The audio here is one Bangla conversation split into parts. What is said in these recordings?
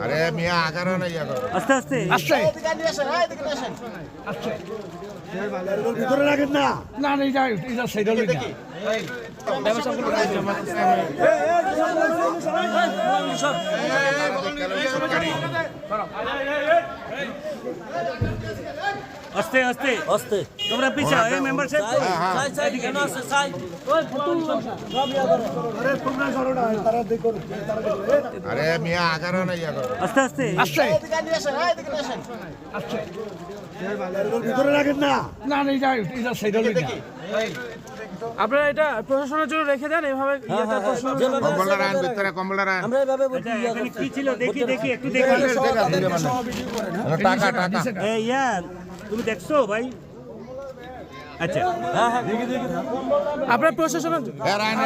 আরে মিয়া আগারো না ইয়া করো আস্তে আস্তে আস্তে আস্তে ভিতরে রাখেন না না না এটা সাইড হলো না আস্তে আস্তে আস্তে তোমরা পিছাও এই মেম্বার সাহেব আরে মিয়া আগারো না ইয়া করো আস্তে আস্তে আস্তে আস্তে ভিতরে রাখেন না না না এটা সাইড হলো না আপনারা এটা প্রশাসনের জন্য রেখে দেন এভাবে কম্বলটা রান ভিতরে কম্বলটা রান এখানে কি ছিল দেখি দেখি একটু দেখি টাকা টাকা এই ইয়ার তুমি দেখছো ভাই আচ্ছা আপনার প্রশাসনের এ রান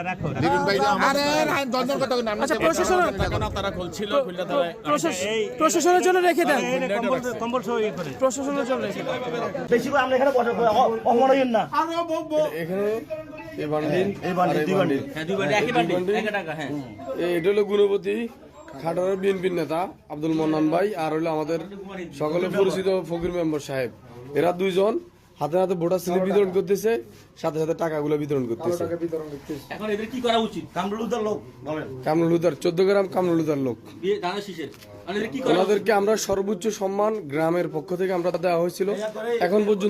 রাখো লিটন ভাই আরে রান দন্দন কত নাম আচ্ছা প্রশাসনের তারা খুলছিল খুললে তারা প্রশাসনের জন্য রেখে দেন কম্বল সহ ইয়ে করে প্রশাসনের জন্য রেখে দেন বেশি করে আমরা এখানে বসে অমরইন না এখানে এই বান্ডিল দুই বান্ডিল একই বান্ডিল 1 টাকা হ্যাঁ এটা হলো গুণপতি খাটোয়ার বিএনপির নেতা আব্দুল মন্নান ভাই আর হলো আমাদের সকলে পরিচিত ফকির মেম্বার সাহেব এরা দুইজন হাতে হাতে ভোটার স্লিপ বিতরণ করতেছে সাথে সাথে টাকাগুলো বিতরণ করতেছে এখন এদের কি করা উচিত কামরুলদার লোক বলেন কামরুলুদার 14 গ্রাম কামরুলুদার লোক দানা শীষের আর এদের কি করা ওনাদেরকে আমরা সর্বোচ্চ সম্মান গ্রামের পক্ষ থেকে আমরা দেওয়া হয়েছিল এখন পর্যন্ত